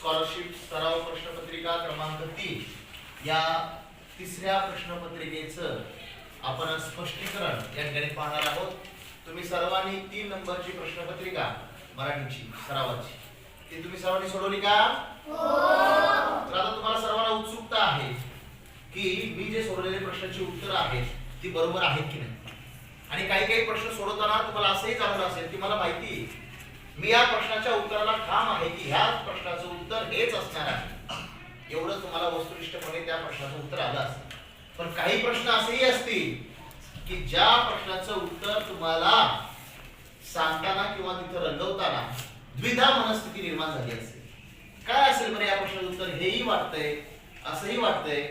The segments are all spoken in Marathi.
स्कॉलरशिप सराव प्रश्नपत्रिका क्रमांक 3 या तिसऱ्या प्रश्नपत्रिकेचं आपण स्पष्टीकरण या ठिकाणी पाहणार आहोत। तुम्ही सर्वांनी 3 नंबरची प्रश्नपत्रिका मराठीची सरावाची ती तुम्ही सर्वांनी सोडवली का? हो। तर आता तुम्हाला सर्वांना उत्सुकता आहे की मी जे सोडवलेले प्रश्नाची उत्तरं आहेत ती बरोबर आहेत की नाही। आणि काही काही प्रश्न सोडवताना तुम्हाला असंही जाणवलं असेल की मला माहिती आहे मी या प्रश्नाच्या उत्तराला ठाम आहे की ह्या प्रश्नाचं उत्तर हेच असणार आहे, एवढं तुम्हाला वस्तुनिष्ठपणे त्या प्रश्नाचं उत्तर आलं असेल। पण काही प्रश्न असेही असतील की ज्या प्रश्नाचं उत्तर तुम्हाला सांगताना किंवा तिथं रंगवताना द्विधा मनस्थिती निर्माण झाली असेल। काय असेल बरं या प्रश्नाचं उत्तर हेही वाटतंय असंही वाटतंय,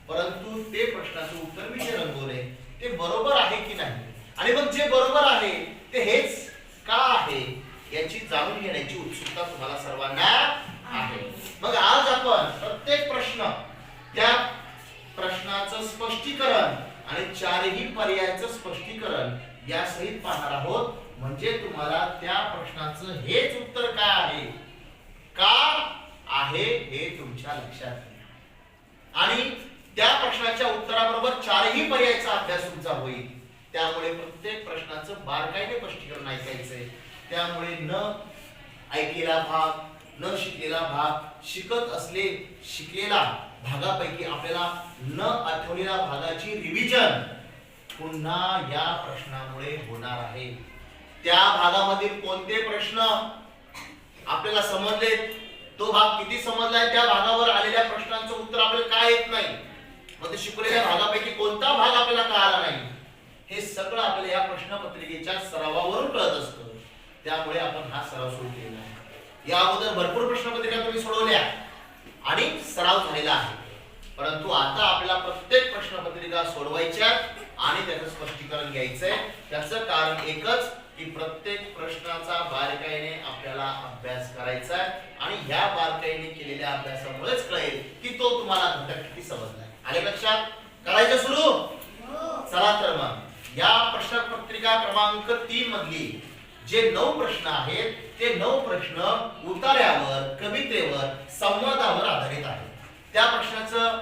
परंतु ते प्रश्नाचं उत्तर मी जे रंगवले ते बरोबर आहे की नाही, आणि मग जे बरोबर आहे ते हेच का आहे याची जाणून घेण्याची उत्सुकता तुम्हाला सर्वांना आहे। मग आज आपण प्रत्येक प्रश्न त्या प्रश्नाचं स्पष्टीकरण आणि चारही पर्यायाचं स्पष्टीकरण या सहित पाहणार आहोत, म्हणजे तुम्हाला त्या प्रश्नाचं हेच उत्तर काय आहे का आहे हे तुमच्या लक्षात येईल आणि त्या प्रश्नाच्या उत्तराबरोबर चारही पर्यायाचा अभ्यास तुमचा होईल। त्यामुळे प्रत्येक प्रश्नाचं बारकाईने स्पष्टीकरण ऐकायचंय। त्यामुळे न ऐकलेला भाग न शिकलेला भाग, शिकलेला भागापैकी आपल्याला न आठवलेल्या भागाची रिव्हिजन पुन्हा या प्रश्नामुळे होणार आहे। त्या भागामधील कोणते प्रश्न आपल्याला समजले, तो भाग किती समजलाय, त्या भागावर आलेल्या प्रश्नांचं उत्तर आपल्याला काय येत नाही, मग ते शिकलेल्या भागापैकी कोणता भाग आपल्याला कळाला नाही, हे सगळं आपल्याला या प्रश्नपत्रिकेच्या सरावावरून कळत असतं। त्यामुळे आपण हा सराव सुरू केलेला आहे। या अगोदर भरपूर प्रश्नपत्रिका तुम्ही सोडवल्या आणि सराव झालेला आहे, परंतु आता आपल्याला प्रत्येक प्रश्नपत्रिका सोडवायच्या आणि त्याचं स्पष्टीकरण घ्यायचंय। त्याचं कारण एकच की प्रत्येक प्रश्नाचा बारकाईने आपल्याला अभ्यास करायचा आहे आणि ह्या बारकाईने केलेल्या अभ्यासामुळेच कळेल की तो तुम्हाला घटक किती समजलाय। आले लक्षात? करायचं सुरू? चला तर मग या प्रश्नपत्रिका क्रमांक 3 मधली जे 9 प्रश्न आहेत ते 9 प्रश्न उतार्यावर, कवितेवर, संवादावर आधारित आहेत। त्या प्रश्नाचं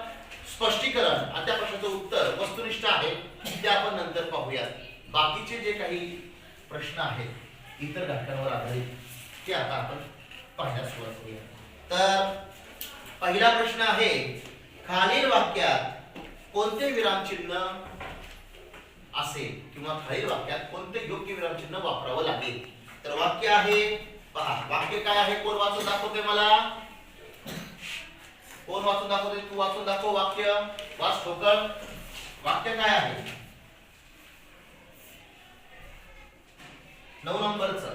स्पष्टीकरण आणि त्या प्रश्नाचं उत्तर वस्तुनिष्ठ आहे ते आपण नंतर पाहूया। बाकीचे जे काही प्रश्न आहेत इतर घटकांवर आधारित ते आता आपण पाहण्यास सुरुवात करूया। तर पहिला प्रश्न आहे, खालील वाक्यात कोणते विरामचिन्ह असेल किंवा खालील वाक्यात कोणते योग्य विरामचिन्ह वापरावं लागेल। तर वाक्य आहे, पहा वाक्य काय आहे, कोण वाचून दाखवते मला? कोण वाचून दाखवते? तू वाचून दाखव वाक्य, वाच ठोकळ। वाक्य काय आहे? 9 नंबरचा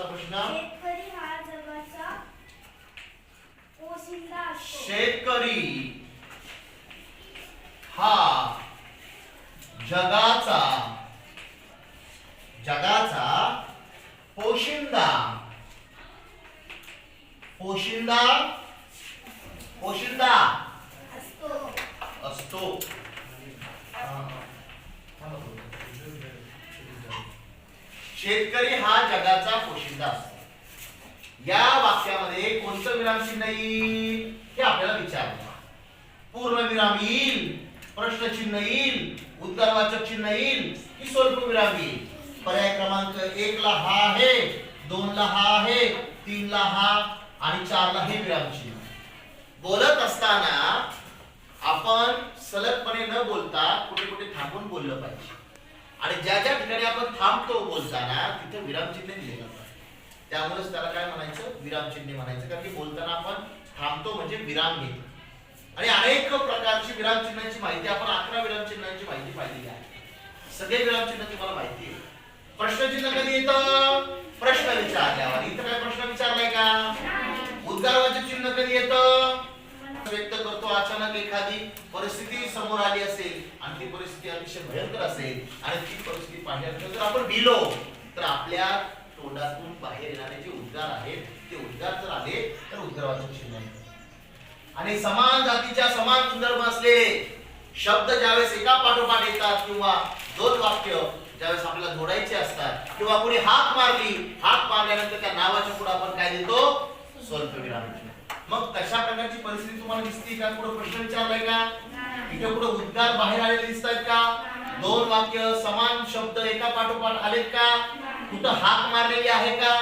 प्रश्न, शेतकरी हा जगाचा पोशिंदा असतो। शेतकरी हा जगाचा पोशिंदा असतो। शेतकरी हा जगाचा पोशिंदा असतो। या वाक्यामध्ये कोणतं विरामचिन्ह येईल हे आपल्याला विचारलं। पूर्णविराम येईल, प्रश्नचिन्ह येईल, उद्गारवाचक चिन्ह येईल की स्वल्पविराम येईल? पर्याय क्रमांक 1 ला हा आहे, 2 ला हा आहे, 3 ला हा आणि 4 ला हे विरामचिन्ह। बोलत असताना आपण सलगपणे न बोलता कुठे कुठे थांबून बोललं पाहिजे आणि ज्या ज्या ठिकाणी आपण थांबतो बोलताना तिथे विरामचिन्ह दिलेलं पाहिजे। त्यामुळेच त्याला काय म्हणायचं? विरामचिन्ह म्हणायचं, कारण की बोलताना आपण थांबतो म्हणजे विराम घेतो। आणि अनेक प्रकारची विरामचिन्हांची माहिती आपण 11 विरामचिन्हांची माहिती पाहिली आहे। सगळे विरामचिन्ह तुम्हाला माहिती आहे। प्रश्नचिन्ह कधी येतं? प्रश्न विचारल्यावर। इथं काय प्रश्न विचारलाय का? उद्गारवाचक चिन्ह कधी येतं? व्यक्त करतो अचानक एखादी परिस्थिती समोर आली असेल आणि ती परिस्थिती अतिशय भयंकर असेल आणि ती परिस्थिती पाहिल्यानंतर जर आपण भिलो तर आपल्या तोंडातून बाहेर येणारे जे उद्गार आहेत ते उद्गार जर आले तर उद्गारवाचक चिन्ह येतं। आणि समान जातीच्या समान गुणधर्म असलेले शब्द ज्यावेळेस एका पाठोपाठ येतात किंवा 2 वाक्य ज्यावेळेस आपल्याला जोडायचे असतात किंवा कोणी हाक मारल्यानंतर त्या नावाच्या पुढे आपण काय देतो? स्वल्पविराम चिन्ह. मग तशा प्रकारची परिस्थिती तुम्हाला दिसते का? कुठं प्रश्न विचारलाय का? इथे कुठं उद्गार बाहेर आलेले दिसत आहेत का? दोन वाक्य समान शब्द एका पाठोपाठ आलेत का? कुठं हाक मारलेली आहे का?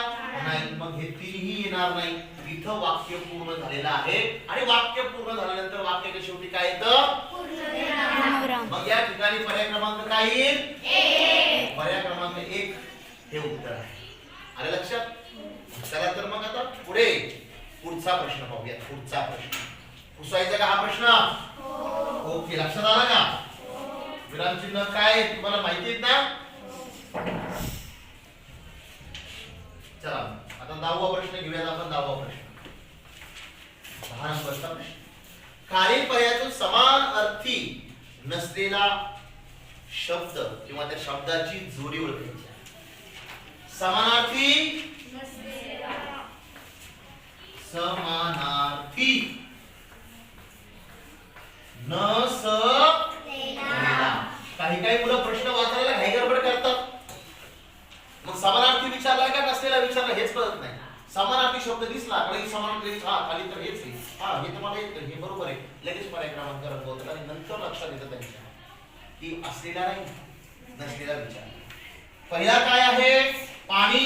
नाही. मग हे तिन्ही येणार नाही. इथं वाक्य पूर्ण झालेलं आहे आणि वाक्य पूर्ण झाल्यानंतर वाक्याच्या शेवटी काय येतं? पूर्णविराम. मग या ठिकाणी पर्याय क्रमांक काय येईल? पर्याय क्रमांक 1 हे उत्तर आहे. आलं लक्षात? चला तर मग आता पुढचा प्रश्न पाहूया. पुढचा प्रश्न पुसायचा का हा प्रश्न? ओके, लक्षात आला का? विरामचिन्ह काय तुम्हाला माहिती आहेत ना? चला आता 10वा प्रश्न घेऊयात आपण. 10वा प्रश्न 10 नंबरचा प्रश्न. खालील पर्यायातून समान अर्थी नसलेला शब्द किंवा त्या शब्दाची जोडी ओळखायची आहे. समानार्थी समानार्थी नसलेला. काही मुलं प्रश्न वाचायला घाई गडबड करतात. मग समानार्थी विचारला का नसलेला विचारला हेच कळत नाही. समानार्थी शब्द दिसला की समानार्थी खाली तर हेच आहे. हे तुम्हाला येतं, हे बरोबर आहे. लगेच पर्याय क्रमांक रंगवतात आणि नंतर लक्षात येतं त्यांच्या की असलेला नाही नसलेला विचार. पहिला काय आहे? पाणी.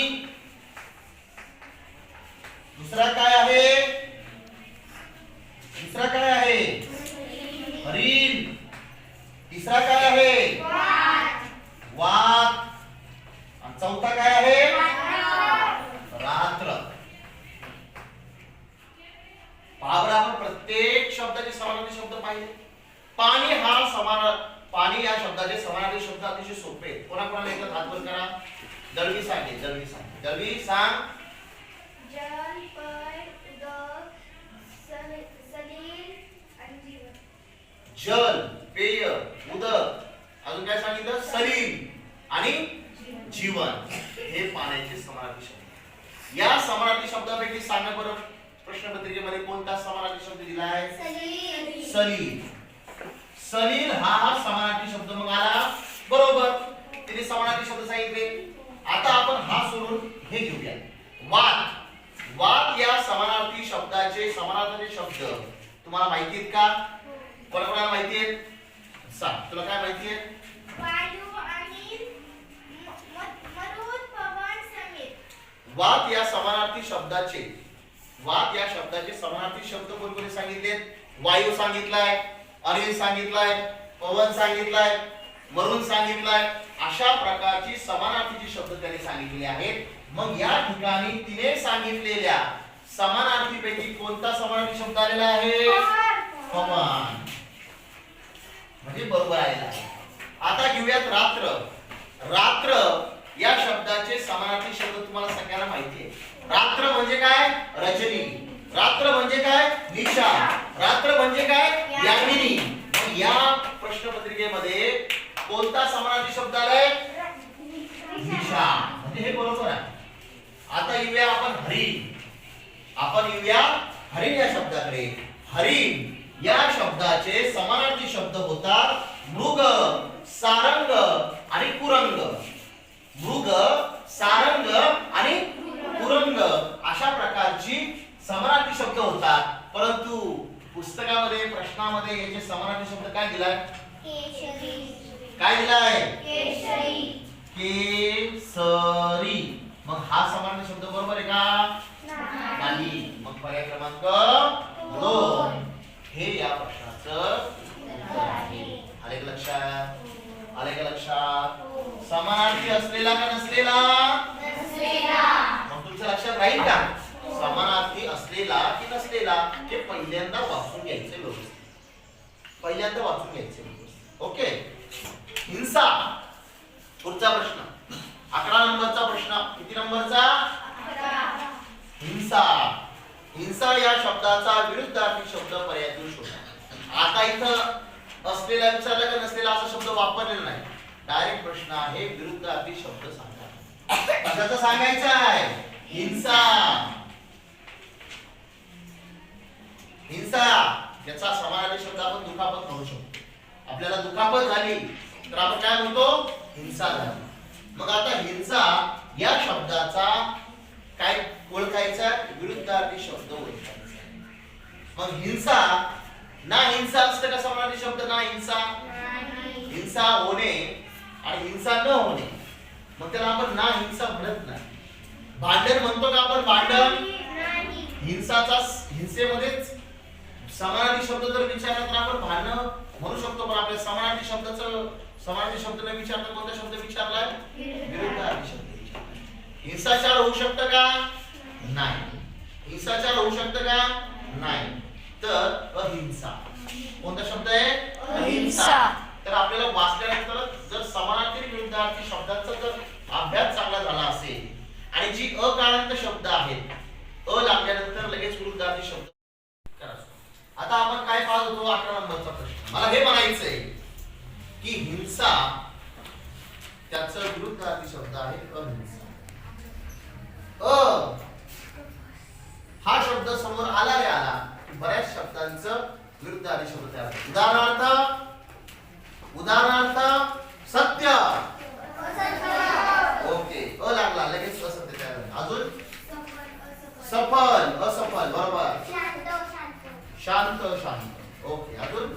दुसरा काय आहे? तिसरा काय आहे? हरिण. तिसरा काय आहे? वाघ. आणि चौथा काय आहे? रात्र. पहा आपण प्रत्येक शब्दाचे समानार्थी शब्द पाहिले. पाणी पाणी या शब्दाचे समानार्थी शब्द अतिशय सोपे आहेत. कोणाकोणाला एकदा हात वर करा. दळवी सांगेल. दळवी सांग. जल, पेय, उदक, सलील आणि जीवन. जल, पेय, उदक, अजून काय सांगितलं? सलील आणि जीवन. हे पाण्याचे समानार्थी शब्द. या समानार्थी शब्दापैकी सांगा बरं प्रश्नपत्रिकेमध्ये कोणता समानार्थी शब्द दिला आहे? सलील. सलील हा समानार्थी शब्द मग आला. बरोबर, तिने समानार्थी शब्द सांगितले. आता आपण हा सोडून हे घेऊया. वाद. वाद या समानार्थी शब्दाचे समानार्थी शब्द तुम्हाला माहिती आहेत का? कोणाला माहिती आहेत? सांग, तुला काय माहिती आहे? वायू आणि मरुत, पवन, समीर. वाद या शब्दाचे समानार्थी शब्द कोणकोणी सांगितलेत? वायू सांगितलाय, अनिल सांगितलाय, पवन सांगितलाय, मरुण सांगितलाय. अशा प्रकारची समानार्थीचे शब्द त्यांनी सांगितलेले आहेत. मग या ठिकाणी तिने सांगितलेल्या समानार्थीपैकी कोणता समानार्थी शब्द आलेला आहे? पवन. म्हणजे बरोबर आलेला आहे. आता घेऊयात रात्र. रात्र या शब्दाचे समानार्थी शब्द तुम्हाला सगळ्यांना माहिती आहे. रात्र म्हणजे काय? रजनी. रात्र म्हणजे काय? निशा. रात्र म्हणजे काय? यामिनी. मग या प्रश्नपत्रिकेमध्ये कोणता समानार्थी शब्द आलाय? निशा. म्हणजे हे बरोबर आहे. आता येऊया आपण हरिण या शब्दाकडे. हरिण या शब्दाचे समानार्थी शब्द होतात मृग, सारंग आणि कुरंग. मृग, सारंग आणि कुरंग अशा प्रकारची समानार्थी शब्द होतात. परंतु पुस्तकामध्ये प्रश्नामध्ये याचे समानार्थी शब्द काय दिलाय? काय दिलाय? केसरी. मग हा समानार्थी शब्द बरोबर आहे का? नाही. मग पर्याय क्रमांक 2 हे या प्रश्नाचं उत्तर आहे. आले का लक्षात? समानार्थी असलेला का नसलेला? मग तुमच्या लक्षात राहील का? समानार्थी असलेला की नसलेला हे पहिल्यांदा वाचून घ्यायचे व्यवस्थित. ओके. हिंसा. पुढचा प्रश्न 11 नंबरचा प्रश्न. किती नंबरचा? 11. हिंसा. हिंसा या शब्दाचा विरुद्धार्थी शब्द पर्यायातून शोधा. आता इथं असलेला विचारला का नसलेला असा शब्द वापरलेला नाही. डायरेक्ट प्रश्न आहे विरुद्धार्थी शब्द सांगा. कशाचा सांगायचा आहे? हिंसा. हिंसा याचा समानार्थी शब्द आपण दुखापत म्हणू शकतो. आपल्याला दुखापत झाली तर आपण काय म्हणतो? हिंसा झाली. मग आता हिंसा या शब्दाचा काय ओळखायचा? विरुद्धार्थी शब्द मग हिंसा ना हिंसा असतं का समानार्थी शब्द ना हिंसा हिंसा होणे आणि हिंसा न होणे मग त्याला आपण ना हिंसा म्हणत नाही भांडण म्हणतो का आपण भांडण हिंसाचा हिंसेमध्येच समानार्थी शब्द जर विचारला तर आपण भांडण म्हणू शकतो पण आपल्या समानार्थी शब्द न विचारता कोणता शब्द विचारलाय विरुद्धार्थी शब्द विचारलाय हिंसाचार होऊ शकतं का नाही हिंसाचार होऊ शकतं का नाही तर अहिंसा कोणता शब्द आहे अहिंसा. तर आपल्याला वाचल्यानंतर जर समानार्थी विरुद्धार्थी शब्दांचा जर अभ्यास चांगला झाला असेल आणि जी अकारांत शब्द आहेत अ लागल्यानंतर लगेच विरुद्धार्थी शब्द करायचो. आता आपण काय पाहत होतो 18 नंबरचा प्रश्न मला हे म्हणायचंय की हिंसा त्याचा विरुद्धार्थी शब्द आहे अहिंसा. हा शब्द समोर आला रे आला की बऱ्याच शब्दांचं विरुद्धार्थी शब्द तयार होतो. उदाहरणार्थ सत्य ओके अ लागला लगेच असत्य तयार झालं. अजून सफल असफल बरोबर शांत शांत ओके अजून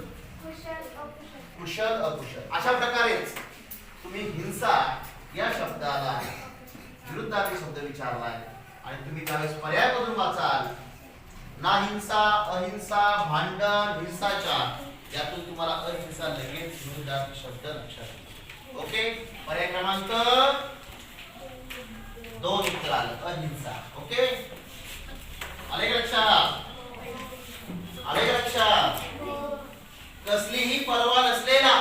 कुशल अकुशल अशा प्रकारेच तुम्ही हिंसा या शब्दाला विरुद्धार्थी शब्द विचारलाय आणि तुम्ही त्यावेळेस पर्याय बदलून वाचाल ना हिंसा अहिंसा भांडण हिंसाचार यातून तुम्हाला अहिंसा लगेच विरुद्धार्थी शब्द लक्षात येईल. ओके पर्याय क्रमांक 2 उत्तर आलं अहिंसा. ओके आले का लक्षात आले का लक्षात कसलीही पर्वा नसलेला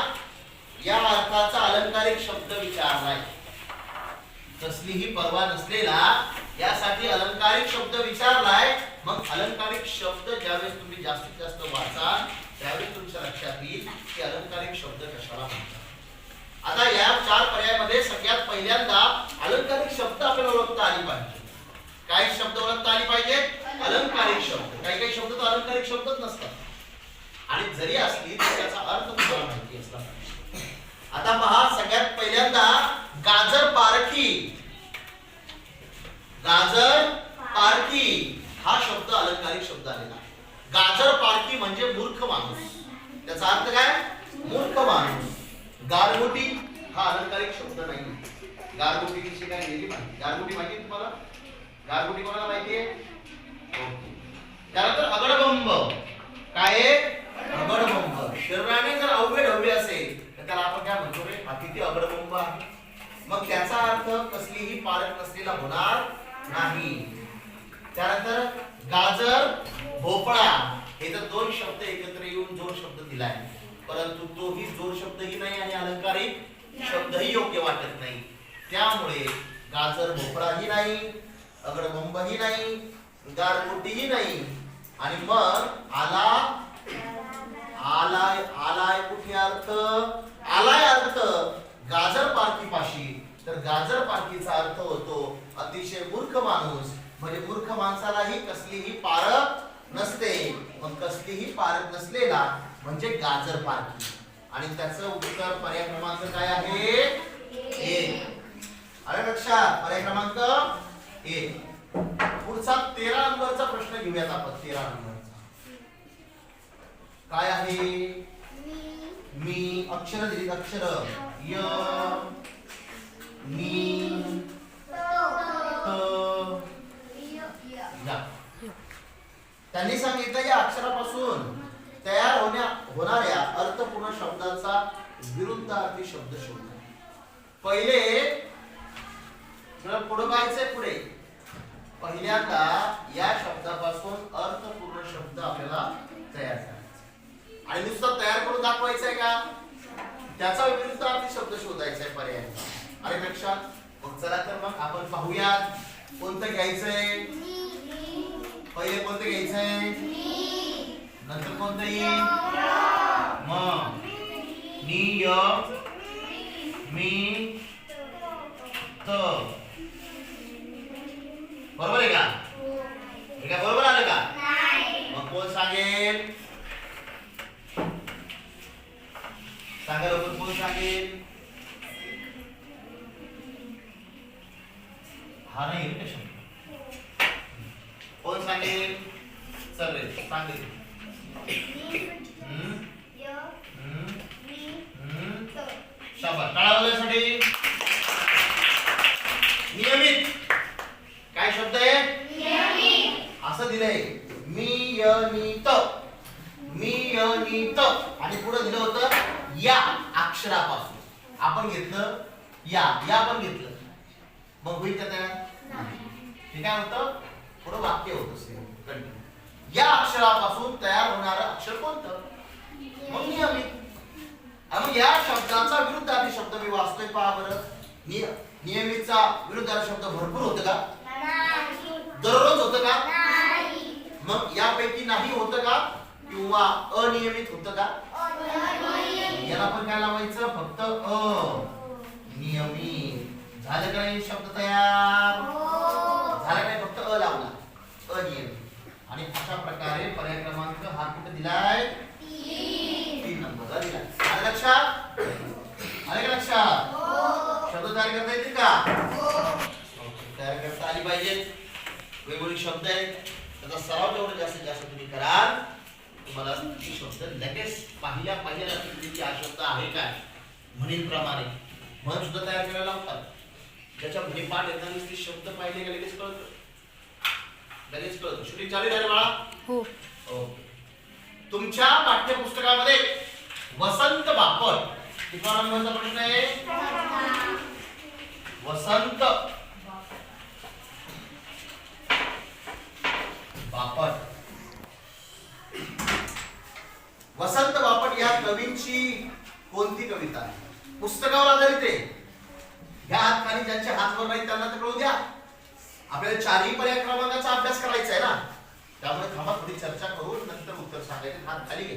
या अर्थाचा अलंकारिक शब्द विचारलाय. कसलीही पर्वा नसलेला यासाठी अलंकारिक शब्द विचारलाय. मग अलंकारिक शब्द ज्यावेळेस तुम्ही जास्तीत जास्त वाचाल त्यावेळेस तुमच्या लक्षात येईल की अलंकारिक शब्द कशाला म्हणतात. आता या 4 पर्यायामध्ये सगळ्यात पहिल्यांदा अलंकारिक शब्द आपल्याला ओळखता आली पाहिजे. काय शब्द ओळखता आली पाहिजेत अलंकारिक शब्द. काही काही शब्द तर अलंकारिक शब्दच नसतात आणि जरी असली तरी त्याचा अर्थ तुम्हाला माहिती असला पाहिजे. आता पहा सगळ्यात पहिल्यांदा गाजर पारखी हा शब्द अलंकारिक शब्द आलेला आहे. गाजर पारखी म्हणजे मूर्ख माणूस. त्याचा अर्थ काय मूर्ख माणूस. गारगोटी हा अलंकारिक शब्द नाही. गारगोटीची काय वेगळी माहिती. गारगोटी माहिती तुम्हाला गारगोटी कोणाला माहिती आहे ओके. त्यानंतर अगडबंब काय आहे अगडबंब. शरीराने जर अवघड असेल तर त्याला आपण काय म्हणतो रे अतिथी अगडबंब आहे. मग त्याचा अर्थ कसलीही पारख नसलेला होणार नाही. त्यानंतर गाजर भोपळा हे तर 2 शब्द एकत्र येऊन जोड शब्द दिलाय परंतु तोही जोड शब्दही नाही आणि अलंकारिक शब्दही योग्य वाटत नाही. त्यामुळे गाजर भोपळाही नाही अगडबंबही नाही गारगोटीही नाही आणि मग आलाय कुठे अर्थ आलाय अर्थ गाजर पारखी पाशी. तर गाजर पारखीचा अर्थ होतो अतिशय मूर्ख माणूस. म्हणजे मूर्ख माणसालाही कसलीही पारख नसते. मग कसलीही पारख नसलेला म्हणजे गाजर पारखी आणि त्याचं उत्तर पर्याय क्रमांक काय आहे 1. आलं लक्षात पर्याय क्रमांक 1. पुढचा 13 नंबरचा प्रश्न घेऊयात आपण. 13 नंबरचा काय आहे मी अक्षर दिली अक्षर य मी त्यांनी सांगितलं या अक्षरापासून तयार होणाऱ्या अर्थपूर्ण शब्दाचा विरुद्धार्थी शब्द शोधा. पहिले पुढे पाहायचंय. पुढे पहिल्यांदा या शब्दापासून अर्थपूर्ण शब्द आपल्याला तयार करायचा आणि नुसतं तयार करून दाखवायचंय का त्याचा विरुद्धार्थी शब्द शोधायचा आहे पर्याय. अरे लक्षात मग चला तर मग आपण पाहूयात कोणतं घ्यायचंय. पहिले कोणतं घ्यायचंय नंतर कोणतं येईल मग निय मी त बरोबर आहे का हे काय बरोबर आलं का मग कोण सांगेल सांगा लवकर कोण सांगेल. हा नाही शब्द कोण सांगेल चल रे सांगेल य मी त शाबास. टाळ्या वाजवण्यासाठी. नियमित काय शब्द आहे? नियमित. असं दिलंय नियमित. नियमित आणि पुढे दिलं होतं या अक्षरापासून. आपण घेतलं या पण घेतलं, मग होईल का तयार? हे काय होतं? पुढे वाक्य होतं कंटिन्यू. या अक्षरापासून तयार होणारं अक्षर कोणतं? मग नियमित. मग या शब्दाचा विरुद्धार्थी शब्द मी वाचतोय पहा बरं. नियमितचा विरुद्धार्थी शब्द भरपूर होतं का? दररोज होतं का? मग यापैकी नाही होतं का? किंवा अनियमित होतं का? याला पण काय लावायचं? फक्त नियमित. झालं का नाही शब्द तयार? झालं काय? फक्त अ लावला. अनियमित. आणि अशा प्रकारे पर्याय क्रमांक हा कुठे दिलाय? 3 नंबरला दिलाय. आलं लक्षात? आलं का लक्षात? शब्द तयार करता येतील का? तयार करता आली पाहिजे. वेगवेगळे शब्द आहेत, त्याचा सराव जेवढा जास्तीत जास्त तुम्ही कराल, तुम्हाला ती शब्द लगेच पाहिल्या लक्षात हा शब्द आहे काय म्हणीप्रमाणे. म्हण सुद्धा तयार करायला लावतात. ज्याच्या म्हणी पाठ येताना ते शब्द पाहिले का लगेच कळतं. शूटिंग चालू आहे बाळा? हो. ओके. तुमच्या पाठ्यपुस्तकामध्ये वसंत बापट किती नंबरचा प्रश्न आहे? वसंत बापट. वसंत बापट या कवींची कोणती कविता आहे? पुस्तकावर आधारित आहे. ह्या हात खाली ज्यांचे हात वर नाहीत त्यांना तर कळू द्या. आपल्याला चारही पर्याय क्रमांकाचा अभ्यास करायचा आहे ना, त्यामुळे थांबा थोडी चर्चा करून नंतर उत्तर सांगायचे. हात खाली घे.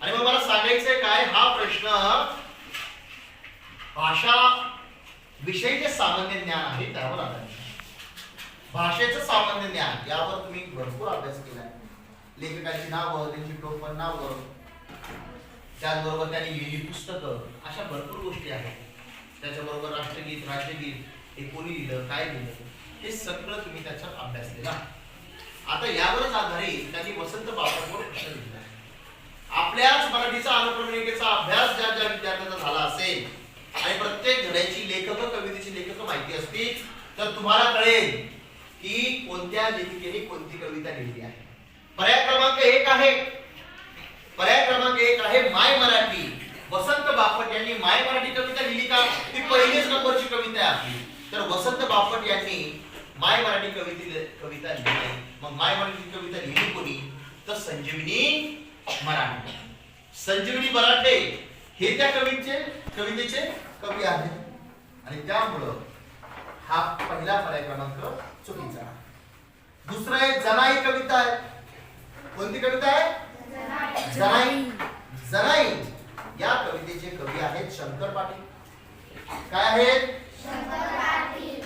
आणि मग मला सांगायचंय काय, हा प्रश्न भाषा विषयीचे सामान्य ज्ञान आहे त्यावर आधारित. भाषेचं सामान्य ज्ञान यावर तुम्ही भरपूर अभ्यास केलाय. लेखकाची नावं, त्यांची टोपण नावं, त्याचबरोबर त्यांनी लिहिलेली पुस्तकं, अशा भरपूर गोष्टी आहेत. त्याच्याबरोबर राष्ट्रगीत, राज्यगीत हे कोणी लिहिलं, काय लिहिलं, हे सगळं तुम्ही त्याच्यात अभ्यास केला. आता यावरच आधारित त्यांनी वसंत बापटवर प्रश्न लिहिला. आपल्याच मराठीचा अनुक्रमणिकेचा अभ्यास ज्या ज्या विद्यार्थ्यांचा झाला असेल आणि प्रत्येक धड्याची लेखक, कवितेची लेखक माहिती असतील, तर तुम्हाला कळेल की कोणत्या लेखिकेने कोणती कविता लिहिली आहे. पर्याय क्रमांक 1 आहे. पर्याय क्रमांक 1 आहे माय मराठी. वसंत बापट यांनी माय मराठी कविता लिहिली का? ती पहिलीच नंबरची कविता आहे आपली. तर वसंत बापट यांनी माय मराठी कविता लिहिली. मग माय मराठी कविता लिहिली कोणी? तर संजीवनी मराठे. संजीवनी मराठे हे त्या कवितेचे कवी आहेत आणि त्यामुळं हा पहिला पर्याय क्रमांक चुकीचा. दुसरा आहे जनाई कविता आहे. कोणती कविता आहे? जनाई. जनाई या कवितेचे कवी आहेत शंकर पाटील. काय आहेत? शंकर पाटील.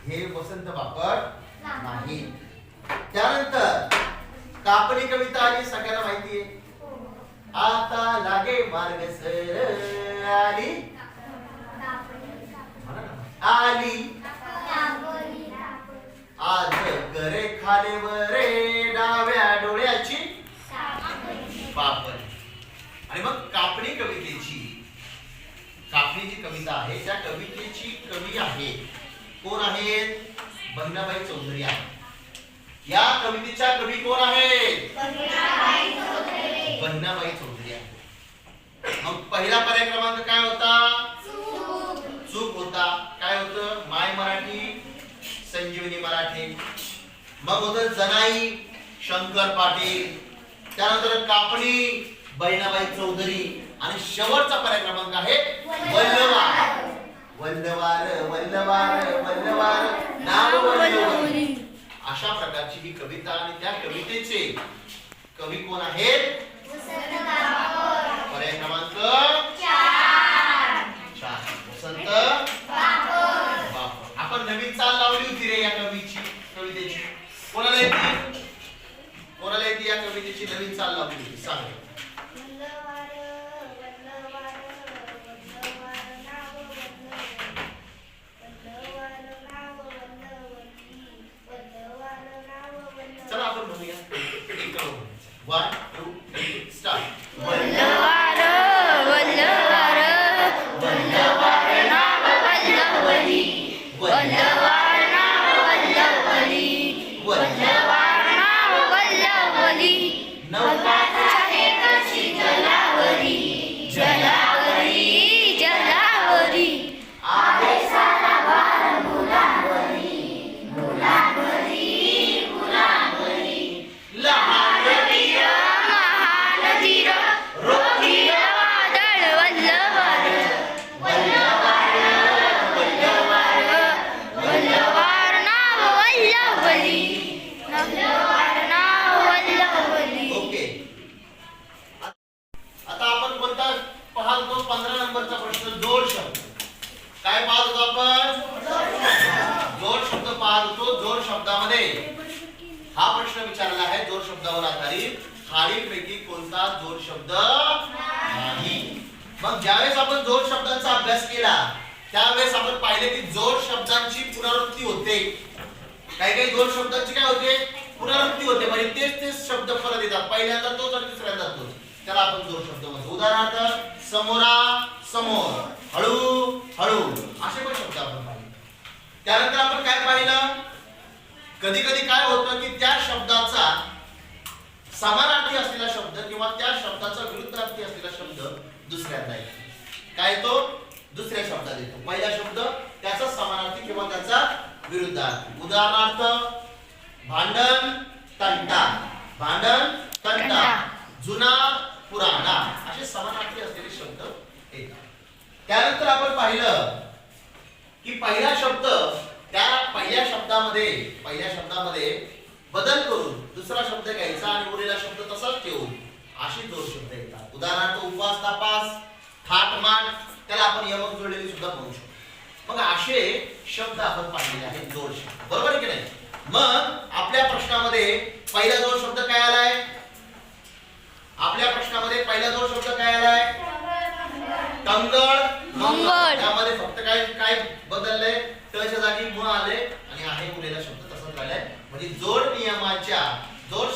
हे वसंत बापट नाही. त्यानंतर कापणी कविता आली, सगळ्यांना माहिती आहे. आता लागे मार्ग सर आली आली आज करे खाले वरे डाव्या डोळ्याची पापड. आणि मग कापणी जी कविता आहे त्या कवितेची कवी आहे कोण आहेत? बहिणाबाई चौधरी आहे. या कवितेच्या कवी कोण आहेत? बहिणाबाई चौधरी आहे. मग पहिला पर्याय क्रमांक काय होता? चूक होता. काय होतं? माय मराठी, संजीवनी मराठे. मग होतं जनाई, शंकर पाटील. त्यानंतर कापणी, बहिणाबाई चौधरी. आणि शेवटचा पर्याय क्रमांक आहे वल्लवार. वल्लवार वल्लवार वल्लवार नाव वल्लवरी. अशा प्रकारची ही कविता आणि त्या कवितेचे कवी कोण आहेत? पर्याय क्रमांक 4 वसंत बापट. आपण नवीन चाल लावली होती रे या कवितेची. कोणाला येते या कवितेची नवीन चाल लावली होती? सांग. चला आपण म्हणूया. 1 2 वल्लवार नाव वल्लवली वल्लवार नाव वल्लवली नौकाचे कशी जलावरी जलावरी जलावरी आहे सारा भार मुलांवरी मुलांवरी मुलांवरी लहान वीर महान धीर रोखील वादळ वल्लवार वल्लवार वल्लवार वल्लवार नाव वल्लवली वल्लवार नाव वल्लवली. ओके. आता आपण कोणता पाहत होतो? 15 नंबरचा प्रश्न, जोड शब्द. काय पाहत होतो आपण? जोड शब्द पाहत होतो. जोड शब्दामध्ये हा प्रश्न विचारला आहे, जोड शब्दावर आधारित खालीलपैकी कोणता जोड शब्द नाही. मग ज्यावेळेस आपण जोड शब्दांचा अभ्यास केला त्यावेळेस आपण पाहिले की जोड शब्दांची पुनरावृत्ती होते. काही काही जोड शब्दांची काय होते? पुनरावृत्ती होते. म्हणजे तेच तेच शब्द परत येतात, पहिल्यांदा तोच आणि तिसऱ्यांदा तोच. त्याला आपण जोड शब्द म्हणतो. उदाहरणार्थ समोरा समोर, हळू हळू असे पण शब्द आपण पाहिले. त्यानंतर आपण काय पाहिलं? कधी कधी काय होतं की त्या शब्दाचा समानार्थी असलेला शब्द किंवा त्या शब्दाचा विरुद्धार्थी असलेला शब्द दुसऱ्यांदा येतो. काय तो दुसऱ्या शब्दात येतो. पहिला शब्द त्याचा समानार्थी किंवा त्याचा विरुद्धार्थी. उदाहरणार्थ भांडण तंटा, भांडण तंटा, जुना पुराणा असे समानार्थी असलेले शब्द येतात. त्यानंतर आपण पाहिलं की पहिला शब्द त्या पहिल्या शब्दामध्ये बदल करून दुसरा शब्द घ्यायचा आणि उरलेला शब्द तसाच ठेवून अशी जोड शब्द येतात. उदाहरणार्थ उपास तापास, थाट माट, त्याला आपण यमक जोडलेली सुद्धा म्हणू शकतो. मग असे शब्द आपण पाहिलेले आहेत, जोड शब्द. बरोबर आहे की नाही? मग आपल्या प्रश्नामध्ये पहिला जोड शब्द काय आलाय? तंगड मंगळ. त्यामध्ये फक्त काय काय बदललंय? टच्या जागी म आले आणि आहे उरलेला शब्द तसाच राहिलाय. म्हणजे जोड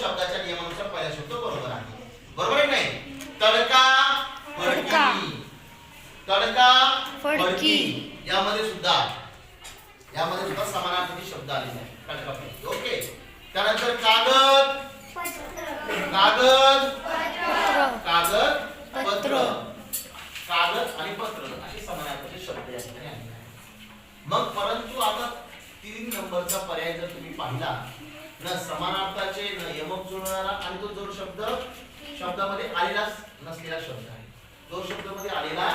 शब्दाच्या नियमानुसार पहिला शब्द बरोबर आहे. बरोबर आहे नाही? तडका फडकी, तडका फडकी यामध्ये सुद्धा समानार्थी शब्द आलेले आहेत. तडका फडकी. ओके. त्यानंतर कागद कागद कागद पत्र, कागद आणि पत्र असे समानार्थी शब्द या ठिकाणी आलेले आहेत. मग परंतु आता 3 नंबरचा पर्याय जर तुम्ही पाहिला न समानार्थाचे न यमक जुळणारा आणि तो जोड शब्द शब्दामध्ये आलेला नसलेला शब्द आहे. जोड शब्दामध्ये आलेला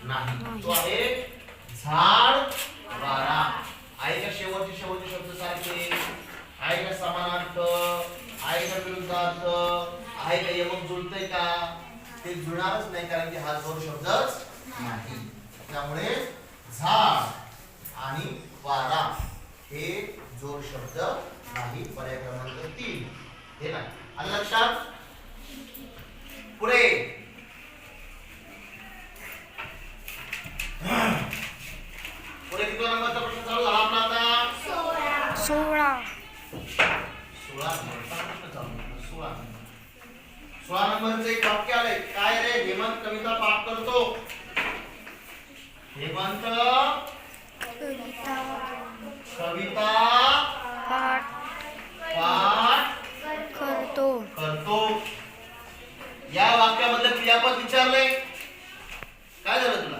नाही, तो आहे झाड वारा. आहे का शेवटचे शब्द सारखे? आहे का समानार्थ? आहे का विरुद्धार्थ? आहे का यमक जुळतंय का? ते जुळणारच नाही, कारण की हा जोड शब्दच नाही. त्यामुळे झाड आणि वारा हे जोड शब्द नाही. पर्याय क्रमांक 3 हे नाही. आलं लक्षात? पुढे किती नंबरचा प्रश्न चालू झाला आपला आता? 16 16 नंबरचं एक वाक्य आलंय. काय रे? हेमंत कविता पाठ करतो. हेमंत कविता पाठ करतो. या वाक्यामधलं क्रियापद विचारलंय. काय झालं तुला?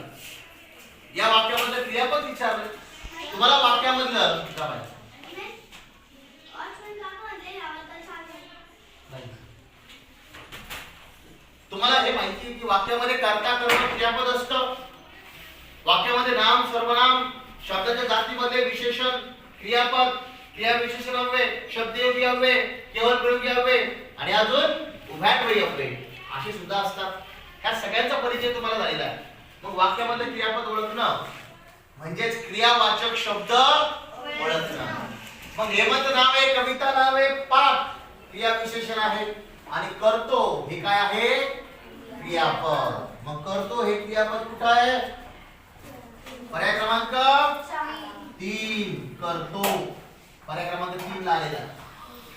या वाक्यामधलं क्रियापद विचारलंय. तुम्हाला वाक्यामधलं दाबायचं तुम्हाला हे माहिती आहे की वाक्यामध्ये कर्ता कर्म क्रियापद असतं. वाक्यामध्ये नाम सर्वनाम, शब्दाच्या जातीमध्ये विशेषण, क्रियापद, क्रिया विशेषण अव्यय, शब्दयोगी अव्यय, केवळ प्रयोगी अव्यय आणि अजून उभयत्वयी अव्यय असे सुद्धा असतात. ह्या सगळ्यांचा परिचय तुम्हाला झालेला आहे. मग वाक्यामध्ये क्रियापद ओळखणं म्हणजेच क्रियावाचक शब्द ओळखणं. मग हेमंत नाव आहे, कविता नाव आहे, पाठ क्रिया विशेषण आहे आणि करतो हे काय आहे? क्रियापद. मग करतो हे क्रियापद कुठं आहे? पर्याय क्रमांक 3 करतो. पर्याय क्रमांक 3 ला आलेला.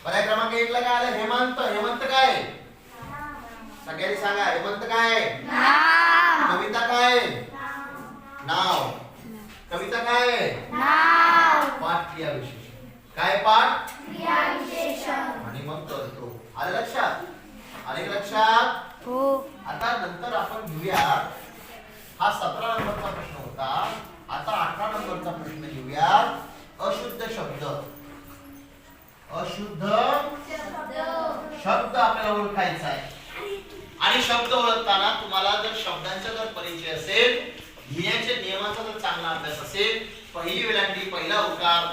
पर्याय क्रमांक 1 ला काय आलं? हेमंत. हेमंत काय? सगळ्यांनी सांगा. हेमंत काय? नाव. कविता काय? नाव. कविता काय? नाव. काय पाठ क्रियाविशेषण. आणि मग करतो. आलं लक्षात? आले का लक्षात? हो. आता नंतर आपण घेऊया, हा 17 नंबरचा प्रश्न होता. आता 18 नंबरचा प्रश्न घेऊया. अशुद्ध शब्द. अशुद्ध शब्द आपल्याला ओळखायचा आहे. आणि शब्द ओळखताना तुम्हाला जर शब्दांचा जर परिचय असेल, लिहिण्याच्या नियमाचा जर चांगला अभ्यास असेल, पहिली वेलांटी, पहिला उकार,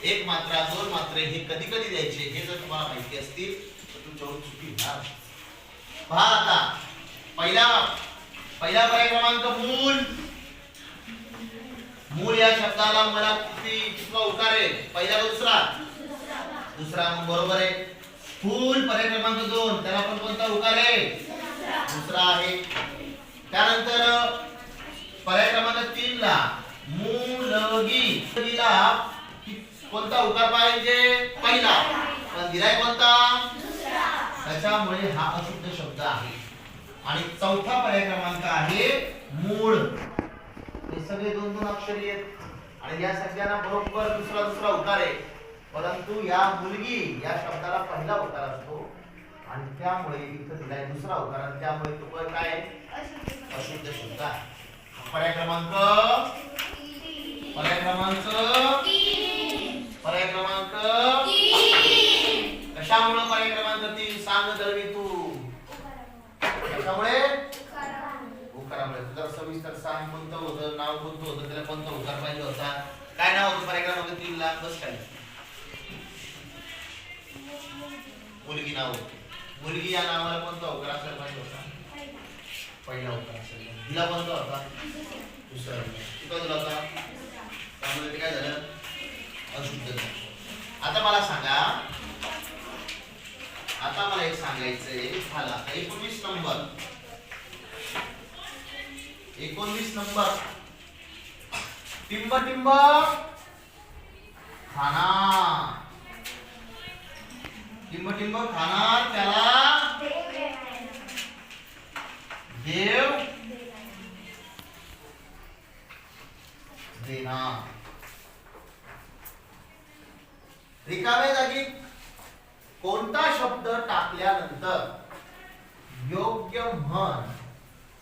एक मात्रा, दोन मात्रे हे कधी कधी द्यायचे हे जर तुम्हाला माहिती असतील तर तुमच्यावर चुकी होणार. पहा आता पहिला पर्याय क्रमांक मूल. मूल या शब्दाला मला कितवा उकार आहे? पहिला दुसरा? दुसरा. मग बरोबर आहे. फूल पर्याय क्रमांक 2, त्याला पण कोणता उकार आहे? दुसरा आहे. त्यानंतर पर्याय क्रमांक 3 ला मुलगी ला कोणता उकार पाहिजे? पहिला. पण दिलाय कोणता? त्याच्यामुळे हा अशुद्ध शब्द आहे. आणि चौथा पर्याय क्रमांक आहे मूळ. हे सगळे 2-2 अक्षरी आहेत आणि या सगळ्यांना बरोबर दुसरा उकार आहे. परंतु या मुलगी या शब्दाला पहिला उकार असतो आणि त्यामुळे इथं दिलाय दुसरा उकार आणि त्यामुळे तो काय आहे? अशुद्ध शब्द आहे. पर्याय क्रमांक 3. कशामुळे पर्याय क्रमांक 3? सांग दळवी तू. कशामुळे? उकारामुळे. जर सविस्तर सांग कोणतं होतं, नाव कोणतं होतं, त्याला कोणता उकार पाहिजे होता? काय नाव होतं पर्याय क्रमांक 3 ला? बस काय? मुलगी नाव होतं. मुलगी या नावाला कोणता उकार असायला पाहिजे होता? पहिला उकार असायला. हिला कोणता होता? दुसरा. किती दिला होता? त्यामुळे ते काय झालं? अशुद्ध झालं. आता मला सांगा, आता मला एक सांगायचंय. झाला 19 नंबर. 19 नंबर. टिंब टिंब खाना. टिंब टिंब खाना त्याला देव देना. रिकाम्या जागी कोणता शब्द टाकल्यानंतर योग्य म्हण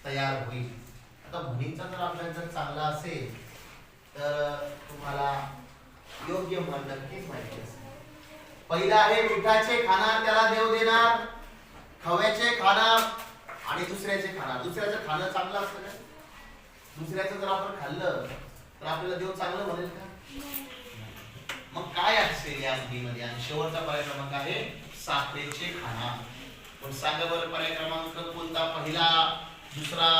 तयार होईल? आता म्हणीचा जर अभ्यास जर चांगला असेल तर तुम्हाला योग्य म्हण नक्कीच माहिती असेल. पहिला आहे मिठाचे खाणार त्याला देव देणार. खव्याचे खाणार आणि दुसऱ्याचे खाणार. दुसऱ्याचं खाणं चांगलं असतं का? दुसऱ्याचं जर आपण खाल्लं तर आपल्याला देव चांगलं म्हणेल का? मग काय असेल या मध्ये? आणि शेवटचा पर्याय क्रमांक आहे साखरेचे खाणार. पण सांगा बरं पर्याय क्रमांक कोणता? पहिला, दुसरा,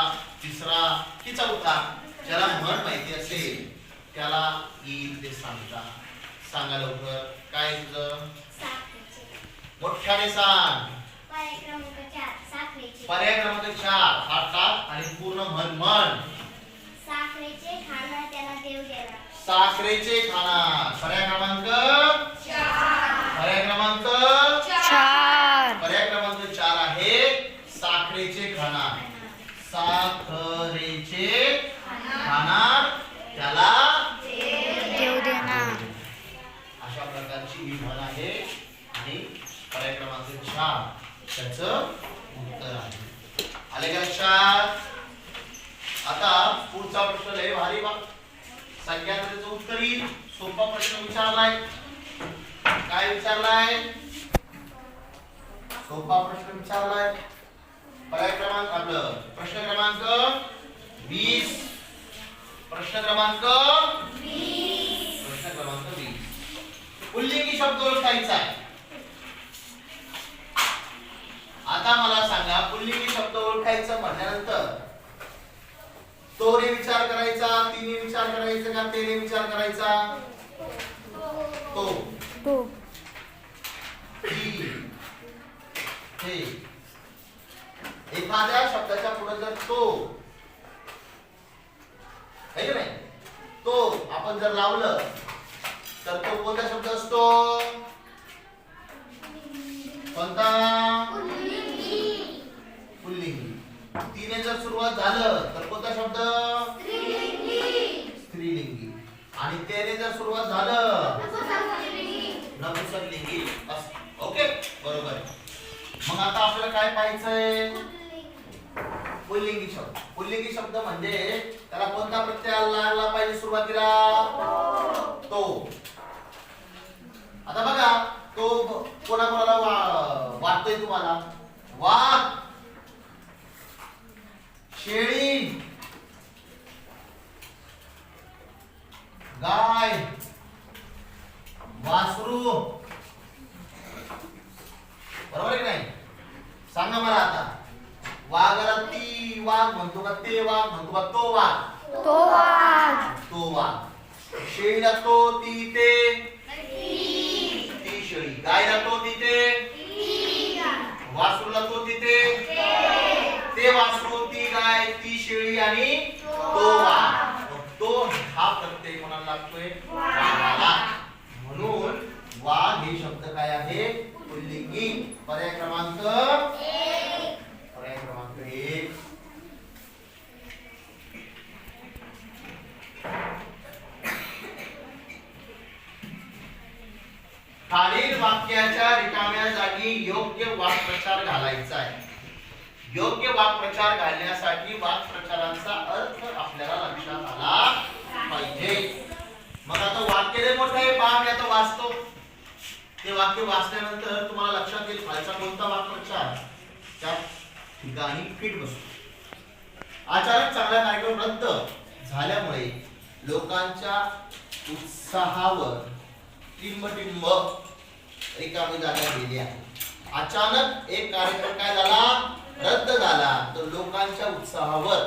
तिसरा की चौथा? ज्याला म्हण माहिती असेल त्याला येईल ते सांगता. सांगा लवकर. काय तुझं? मोठ्याने सांग. पर्याय क्रमांक 4 हा टाक आणि पूर्ण म्हण. साखरेचे खाणार त्याला देव देणार. साखरेचे खाणार. पर्याय क्रमांक 4. पर्याय क्रमांक 4. पर्याय क्रमांक 4 आहे साखरेचे खाणार. साखरेचे खाणार त्याला देव देणार. अशा प्रकारची ही म्हण आहे आणि पर्याय क्रमांक 4 त्याचं उत्तर आहे. आले का लक्षात? आता पुढचा प्रश्न लय भारी बा. संख्यात्मकाचं उत्तर येईल. सोपा प्रश्न विचारलाय. काय विचारलाय? सोपा प्रश्न विचारलाय. पर्याय क्रमांक आपलं प्रश्न क्रमांक 20. प्रश्न क्रमांक 20. पुल्लिंगी शब्द ओळखायचा आहे. आता मला सांगा, पुल्लिंगी शब्द ओळखायचं म्हटल्यानंतर तोने विचार करायचा, तिने विचार करायचा का तेने विचार करायचा? तो, ती, ते. एखाद्या शब्दाच्या पुढे जर तो आहे की नाही, तो आपण जर लावलं तर तो कोणता शब्द असतो? कोणता? पुल्लिंगी. तिने जर सुरुवात झालं तर कोणता शब्द? स्त्रीलिंगी. आणि त्याने जर सुरुवात झालं काय पाहायचंय? पुल्लिंगी शब्द. पुल्लिंगी शब्द म्हणजे त्याला कोणता प्रत्यय लागला पाहिजे सुरुवातीला? तो. आता बघा तो कोणाकोणाला वाटतोय तुम्हाला? वाघ, शेळी, गाय, वासरू. बरोबर आहे की नाही? सांगा मला आता, वाघाला ती वाघ म्हणतो का ते वाघ म्हणतो का तो वाघ? तो वाघ. तो वाघ. शेळीला तो ती ते ती शेळी. गायला तो ती ते वासरूला तो ती ते वासरू, ती गाय, ती शेळी आणि तो वाघ. तो हा प्रत्यय कोणाला लागतोय? वाघाला. म्हणून वाघ हे शब्द काय आहे? पुल्लिंगी. पर्याय क्रमांक 1. खालील वाक्याच्या रिकाम्या जागी योग्य वाक्प्रचार घालायचा आहे. योग्य वाक्प्रचार घालण्यासाठी वाक्प्रचारांचा अर्थ आपल्याला लक्षात आला पाहिजे. मग आता वाक्य लय मोठं आहे, पहा मी आता वाचतो. ते वाक्य वाचल्यानंतर तुम्हाला लक्षात येईल खालचा कोणता वाक्प्रचार त्या ठिकाणी फिट बसतो. अचानक चांगला कार्यक्रम रद्द झाल्यामुळे लोकांच्या उत्साहावर टिंब रिकामी जागा गेली आहे. अचानक एक कार्यक्रम काय झाला? रद्द झाला. तर लोकांच्या उत्साहावर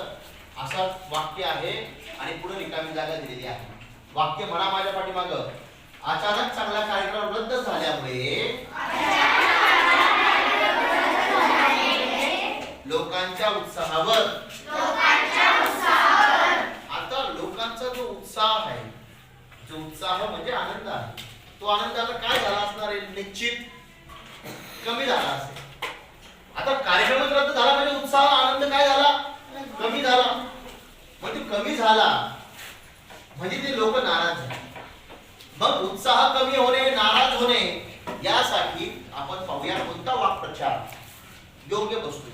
असा वाक्य आहे आणि पुढे रिकामी जागा दिलेली आहे. वाक्य म्हणा माझ्या पाठीमाग. अचानक चांगला कार्यक्रम रद्द झाल्यामुळे लोकांच्या उत्साहावर. आता लोकांचा जो उत्साह आहे, जो उत्साह म्हणजे आनंद आहे, तो आनंद आता काय झाला असणार आहे? निश्चित कमी झाला असेल. आता कार्यक्रमच रद्द झाला म्हणजे उत्साह आनंद काय झाला? कमी झाला. म्हणजे कमी झाला म्हणजे ते लोक नाराज झाले. मग उत्साह कमी होणे, नाराज होणे यासाठी आपण पाहूया कोणता वाक्प्रचार योग्य बसतो.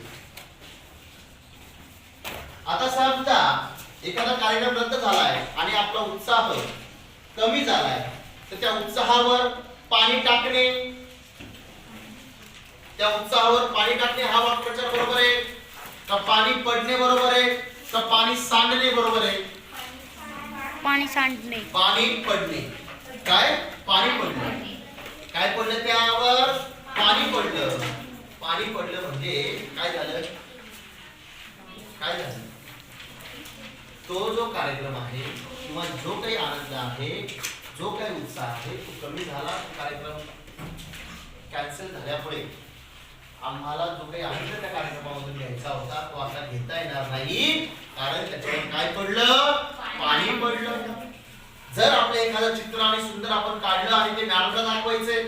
आता समजा एखादा कार्यक्रम रद्द झालाय आणि आपला उत्साह कमी झालाय, तर त्या उत्साहावर पाणी टाकणे, त्या उत्साहावर पाणी टाकणे हा वाक्प्रचार बरोबर आहे का? पाणी पडणे बरोबर आहे का? पाणी सांडणे बरोबर आहे? पाणी सांडणे. पाणी पडणे. काय? पाणी पडलं. काय पडलं? त्यावर पाणी पडलं. पाणी पडलं म्हणजे काय झालं? काय झालं? तो जो कार्यक्रम आहे किंवा जो काही आनंद आहे, जो काही उत्साह आहे, तो कमी झाला. कार्यक्रम कॅन्सल झाल्यामुळे आम्हाला जो काही आनंद त्या कार्यक्रमामधून घ्यायचा होता तो आता घेता येणार नाही, कारण त्याच्यावर काय पडलं? पाणी पडलं. जर आपलं एखादं चित्र आणि सुंदर आपण काढलं आणि ते मॅडमला दाखवायचंय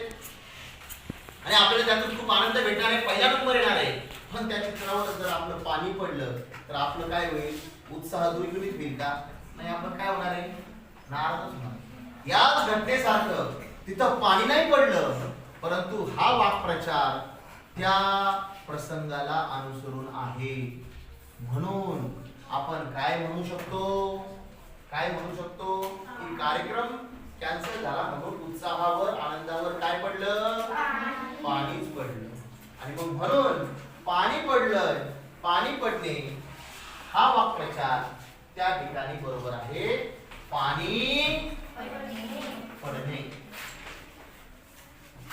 आणि आपल्याला त्यातून खूप आनंद भेटणार आहे, पहिला नंबर येणार आहे, पण त्या चित्रावर जर आपलं पाणी पडलं तर आपलं काय होईल? उत्साह द्विगुणित होईल का? नाही, आपण काय होणार आहे? नाराजच होणार. याच घटनेसारखं तिथं पाणी नाही पडलं, परंतु हा वाक्प्रचार त्या प्रसंगाला अनुसरून आहे. म्हणून आपण काय म्हणू शकतो? काय म्हणू शकतो? की कार्यक्रम कॅन्सल झाला म्हणून उत्साहावर, आनंदावर काय पडलं? पाणीच पडलं. आणि मग म्हणून पाणी पडलं, पाणी पडणे हा वाक्प्रचार त्या ठिकाणी बरोबर आहे. पाणी पडणे.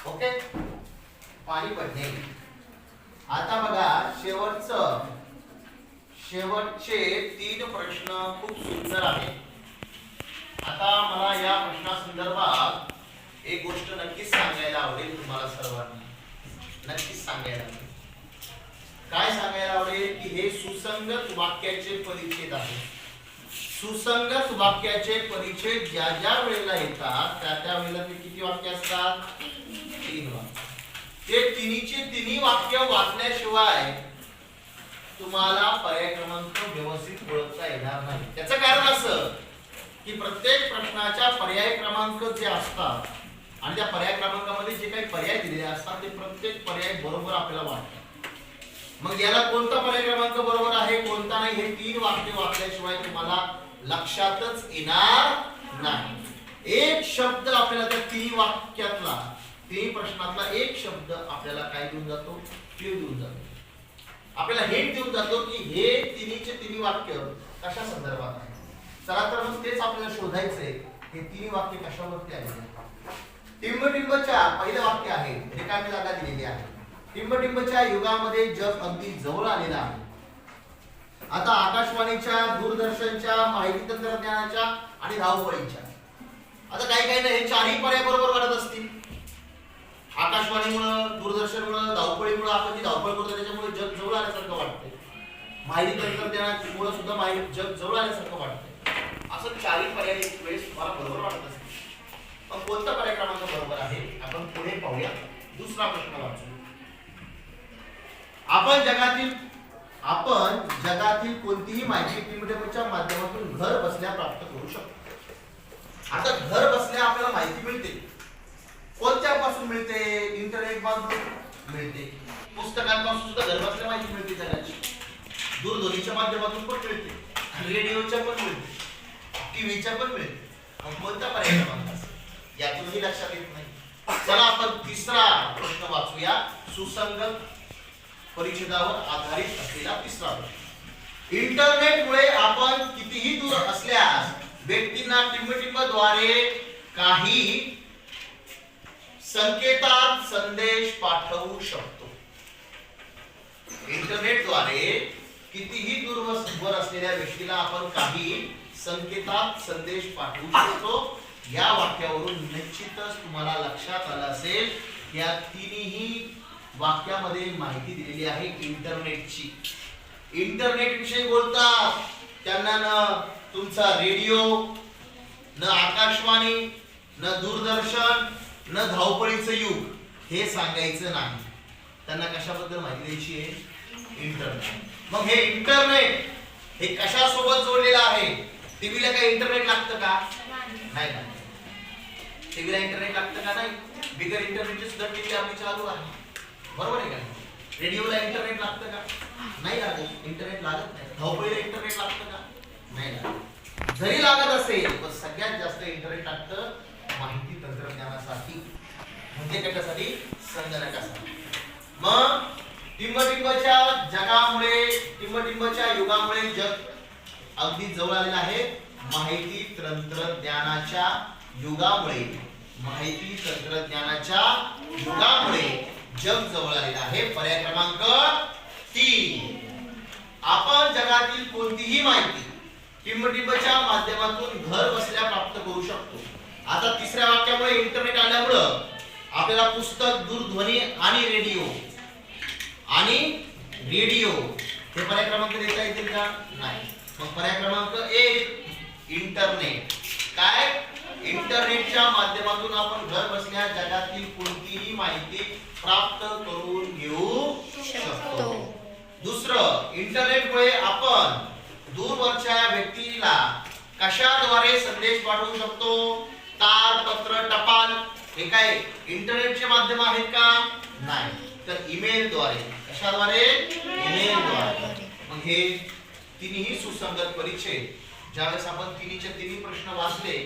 ओके, पाणी पडणे. आता बघा शेवटचे 3 प्रश्न खूप सुंदर आहेत. आता मला या प्रश्नासंदर्भात एक गोष्ट नक्कीच सांगायला आवडेल तुम्हाला सर्वांना. नक्कीच सांगायला आवडेल. काय सांगायला आवडेल की हे सुसंगत वाक्याचे परिच्छेद आहे. सुसंगत वाक्याचे परिच्छेद ज्या ज्या वेळेला येतात त्या वेळेला ते किती वाक्य असतात? 3 वाक्य. ते तिन्ही वाक्य वाचल्याशिवाय तुम्हाला पर्याय क्रमांक व्यवस्थित ओळखता येणार नाही. त्याचं कारण असं की प्रत्येक प्रश्नाच्या पर्याय क्रमांक जे असतात आणि त्या पर्याय क्रमांकामध्ये जे काही पर्याय दिलेले असतात ते प्रत्येक पर्याय बरोबर आपल्याला वाटतात. मग याला कोणता पर्याय क्रमांक बरोबर आहे कोणता नाही हे तीन वाक्य वाचल्याशिवाय तुम्हाला लक्षातच येणार नाही. एक शब्द आपल्याला त्या तीन वाक्यातला तीन प्रश्नातला एक शब्द आपल्याला काय देऊन जातो क्लू देऊन जातो. आपल्याला हिंट देऊन जातो की हे तिन्हीचे तिन्ही वाक्य कशा संदर्भात आहे. चला तर मग तेच आपल्याला शोधायचंय हे तिन्ही वाक्य कशावरती आलेले आहेत. टिंबटिंबच्या पहिलं वाक्य आहे रिकामी जागा दिलेली आहे. टिंबटिंबच्या युगामध्ये जग अगदी जवळ आलेलं आहे. आता आकाशवाणीच्या दूरदर्शनच्या माहिती तंत्रज्ञानाच्या आणि धावपळीच्या आता काही ना हे चारही पर्याय बरोबर वाटत असतील. आकाशवाणीमुळे दूरदर्शनमुळे धावपळीमुळे आपण जी धावपळ करतो त्याच्यामुळे जग जवळ आल्यासारखं वाटतंय. माहिती तंत्रज्ञानामुळे सुद्धा जग जवळ आल्यासारखं वाटतंय. असं चारही पर्याय एक वेळेस तुम्हाला बरोबर वाटत असतील. मग कोणता पर्याय क्रमांक बरोबर आहे आपण पुढे पाहूया. दुसरा प्रश्न वाचू. आपण जगातील कोणतीही माहिती टिंबटिंबच्या माध्यमातून घर बसल्या प्राप्त करू शकतो. आता घर बसल्या आपल्याला माहिती मिळते. कोणत्यापासून मिळते? इंटरनेट पासून मिळते. पुस्तकांपासून सुद्धा घर बसल्या माहिती मिळते जगाची. दूरध्वनीच्या माध्यमातून पण मिळते, रेडिओच्या पण मिळते, टीव्हीच्या पण मिळते. मग कोणता पर्याय क्रमांक असेल यातूनही लक्षात येत नाही. चला आपण तिसरा प्रश्न वाचूया. सुसंगत परिच्छेदावर आधारित असलेला तिसरा प्रश्न. इंटरनेटमुळे आपण कितीही दूर असल्यास व्यक्तींना टिंबटिंबद्वारे काही संकेतात संदेश पाठवू शकतो. इंटरनेटद्वारे कितीही दूरवर असलेल्या व्यक्तीला आपण काही संकेतात संदेश पाठवू शकतो. या वाक्यावरून निश्चितच तुम्हाला लक्षात आलं असेल या तिन्ही वाक्यामध्ये माहिती दिलेली आहे इंटरनेटची. इंटरनेट विषयी बोलतात त्यांना न तुमचा रेडिओ, न आकाशवाणी, न दूरदर्शन, न धावपळीचं युग हे सांगायचं नाही. त्यांना कशाबद्दल माहिती द्यायची आहे? इंटरनेट. मग हे इंटरनेट हे कशासोबत जोडलेलं आहे? टीव्हीला काय इंटरनेट लागतं का? नाही लागत. टीव्हीला इंटरनेट लागतं का? नाही. बिगर इंटरनेटची सुद्धा टीव्ही आपली चालू आहे. बरोबर आहे का? रेडिओला इंटरनेट लागतं का? नाही लागत. इंटरनेट लागत नाही. धावपळीला इंटरनेट लागतं का? नाही लागत. जरी लागत असेल तर सगळ्यात जास्त इंटरनेट लागतं माहिती तंत्रज्ञानासाठी, म्हणजे कशासाठी? संगणकासाठी. मग टिंबटिंबच्या युगामुळे जग अगदी जवळ आलेलं आहे. माहिती तंत्रज्ञानाच्या युगामुळे जग जवळ आलेलं आहे. पर्याय क्रमांक 3. आपण जगातील कोणतीही माहिती टिंबटिंबच्या माध्यमातून घर बसल्या प्राप्त करू शकतो. आता तिसऱ्या वाक्यामुळे इंटरनेट आल्यामुळं आपल्याला पुस्तक, दूरध्वनी आणि रेडिओ हे पर्याय क्रमांक देता येतील का? नाही. मग पर्याय क्रमांक 1 इंटरनेट. काय? इंटरनेटच्या माध्यमातून आपण घर बसल्या जगातील कोणतीही माहिती प्राप्त करून घेऊ शकतो. दुसरं, इंटरनेटमुळे आपण दूरवरच्या व्यक्तीला कशाद्वारे संदेश पाठवू शकतो? तार, पत्र, टपाल हे काय इंटरनेटचे माध्यम आहेत का? नाही. तर ईमेल द्वारे. कशाद्वारे? ईमेल द्वारे. मग हे तिन्ही सुसंगत परिच्छेद ज्यावेळेस आपण तिन्हीचे तिन्ही प्रश्न वाचले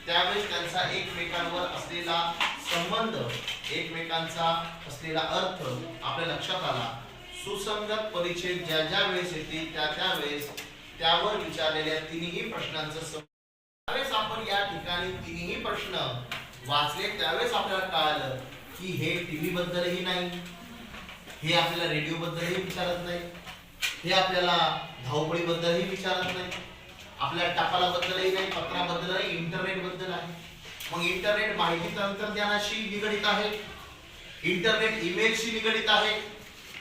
त्यावेळेस त्यांचा एकमेकांवर असलेला संबंध, एकमेकांचा असलेला अर्थ आपल्या लक्षात आला. सुसंगत परिच्छेद ज्या ज्या वेळेस येते त्या वेळेस त्यावर विचारलेल्या तिन्ही प्रश्नांचं त्यावेळेस आपण या ठिकाणी तिन्ही प्रश्न वाचले त्यावेळेस आपल्याला कळालं की हे टीव्ही बद्दलही नाही, हे आपल्याला रेडिओ बद्दलही विचारत नाही, हे आपल्याला धावपळी बद्दलही विचारत नाही, आपल्याला टपालाबद्दलही नाही, पत्राबद्दल नाही, इंटरनेट बद्दल आहे. मग इंटरनेट माहिती तंत्रज्ञानाशी निगडित आहे, इंटरनेट ईमेलशी निगडित आहे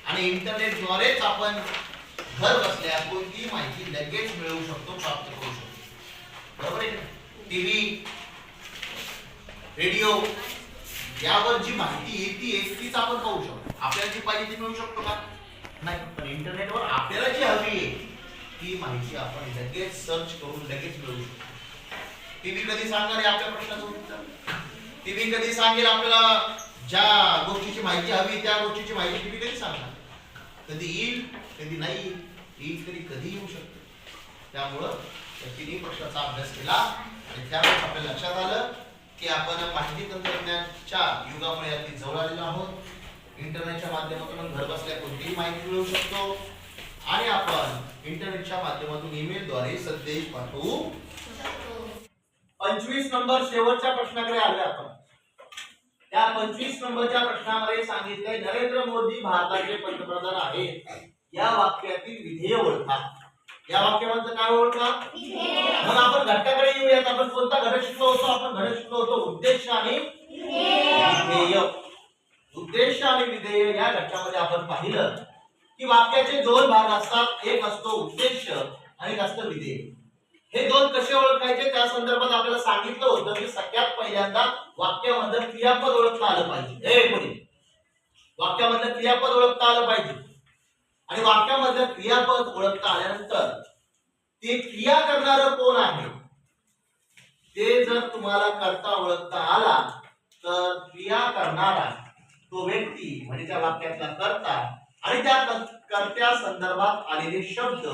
आणि इंटरनेटद्वारेच आपण घर बसल्या कोणतीही माहिती लगेच मिळवू शकतो, प्राप्त करू शकतो. बरोबर आहे? टीव्ही, रेडिओ यावर जी माहिती येते तीच आपण पाहू शकतो. आपल्याला जी पाहिजे ती मिळू शकतो का? नाही. पण इंटरनेटवर आपल्याला जी हवी आहे ती माहिती आपण लगेच सर्च करून लगेच मिळवू शकतो. टीव्ही कधी सांगणार आहे आपल्या प्रश्नाचं उत्तर? टीव्ही कधी सांगेल आपल्याला ज्या गोष्टीची माहिती हवी त्या गोष्टीची माहिती टीव्ही कधी सांगणार? कधी येईल कधी नाही येईल तरी कधी येऊ शकतो. त्यामुळं या तिन्ही प्रश्नाचा अभ्यास केला आणि त्यामुळे आपल्या लक्षात आलं की आपण माहिती तंत्रज्ञानाच्या युगामुळे अगदी जवळ आलेलो आहोत. इंटरनेटच्या माध्यमातून घर बसल्या कोणतीही माहिती मिळवू शकतो आणि आपण इंटरनेटच्या माध्यमातून ईमेलद्वारे संदेश पाठवू. 25 नंबर शेवटच्या प्रश्नाकडे आले आपण. त्या 25 नंबरच्या प्रश्नामध्ये सांगितले नरेंद्र मोदी भारताचे पंतप्रधान आहेत. या वाक्यातील विधेय ओळखा. या वाक्यामध्ये काय ओळखा? मग आपण घटकाकडे येऊयात. आपण कोणता घटक शिकलो होतो? आपण घटक शिकलो होतो उद्देश आणि विधेय. उद्देश आणि विधेय या घटकामध्ये आपण पाहिलं की वाक्याचे दोन भाग असतात. एक असतो उद्देश आणि एक असतं विधेय. हे दोन कसे ओळखायचे त्या संदर्भात आपल्याला सांगितलं होतं की सगळ्यात पहिल्यांदा वाक्यामध्ये क्रियापद ओळखता आलं पाहिजे. वाक्यामध्ये क्रियापद ओळखता आलं पाहिजे आणि वाक्यामध्ये क्रियापद ओळखता आल्यानंतर ते क्रिया करणारं कोण आहे ते जर तुम्हाला करता ओळखता आला तर क्रिया करणारा तो व्यक्ती म्हणजे त्या वाक्यातला कर्ता आणि त्या कर्त्या संदर्भात आलेले शब्द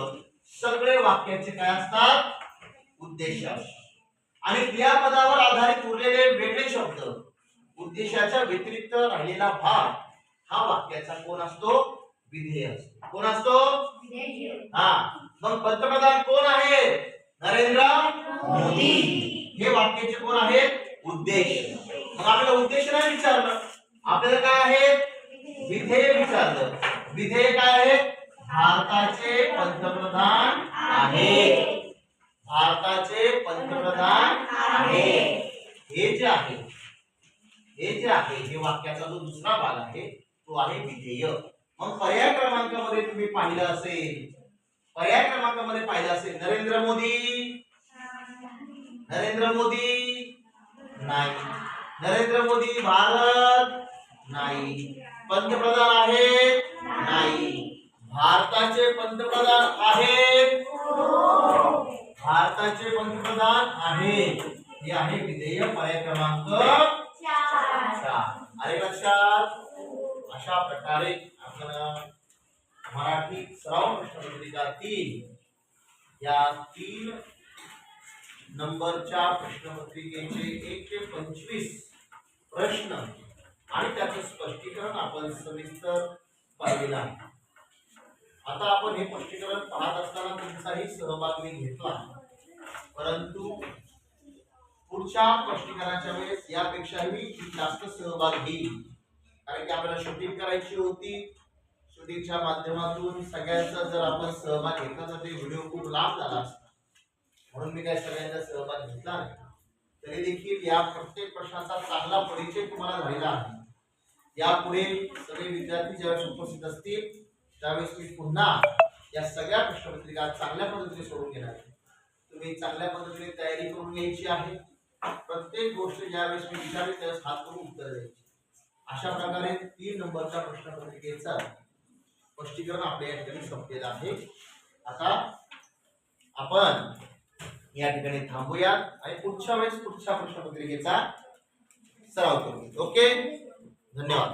सगळे वाक्याचे काय असतात? उद्देश. आणि क्रियापदावर आधारित उरलेले वेगळे शब्द उद्देशाच्या व्यतिरिक्त राहिलेला भाग हा वाक्याचा कोण असतो? विधेय असतो. कोण असतो? हा. मग पंतप्रधान कोण आहे? नरेंद्र मोदी. हे वाक्याचे कोण आहेत? उद्देश. मग आपल्याला उद्देश नाही विचारलं, आपल्याला काय आहे? विधेय विचारलं. विधेय काय आहे? भारताचे पंतप्रधान आहेत. भारताचे पंतप्रधान आहेत. हे जे आहे हे वाक्याचा जो दुसरा भाग आहे तो आहे विधेय. मग पर्याय क्रमांकामध्ये तुम्ही पाहिलं असेल नरेंद्र मोदी नाही. नरेंद्र मोदी भारत नाही. पंतप्रधान आहेत नाही. भारताचे पंतप्रधान आहेत. भारताचे पंतप्रधान आहेत. हे आहे विधेय पर्याय क्रमांक 4. आले लक्षात? अशा प्रकारे आपण मराठी सराव प्रश्नपत्रिका 3 या 3 नंबरच्या प्रश्नपत्रिकेचे 1 ते 25 प्रश्न आणि त्याचं स्पष्टीकरण आपण सविस्तर पाहिलेलं आहे. आता आपण हे स्पष्टीकरण पाहत असताना तुमचाही सहभाग मी घेतला, परंतु पुढच्या स्पष्टीकरणाच्या वेळेस यापेक्षाही जास्त सहभाग घेईल. कारण की आपल्याला शूटिंग करायची होती. शूटिंगच्या माध्यमातून सगळ्यांचा जर आपण सहभाग घेतला तर ते व्हिडिओ खूप लांब झाला असता, म्हणून मी काय सगळ्यांचा सहभाग घेतला नाही. तरी देखील या प्रत्येक प्रश्नाचा चांगला परिचय तुम्हाला झालेला आहे. यापुढे सगळे विद्यार्थी ज्यावेळेस उपस्थित असतील त्यावेळेस मी पुन्हा या सगळ्या प्रश्नपत्रिका चांगल्या पद्धतीने सोडून घेणार आहे. तुम्ही चांगल्या पद्धतीने तयारी करून घ्यायची आहे. प्रत्येक गोष्ट ज्यावेळेस मी विचारली त्यावेळेस हात करून उत्तर द्यायची. अशा प्रकारे 3 नंबरच्या प्रश्नपत्रिकेचं स्पष्टीकरण आपल्या या ठिकाणी संपलेलं आहे. आता आपण या ठिकाणी थांबूयात आणि पुढच्या वेळेस पुढच्या प्रश्नपत्रिकेचा सराव करू. ओके, धन्यवाद.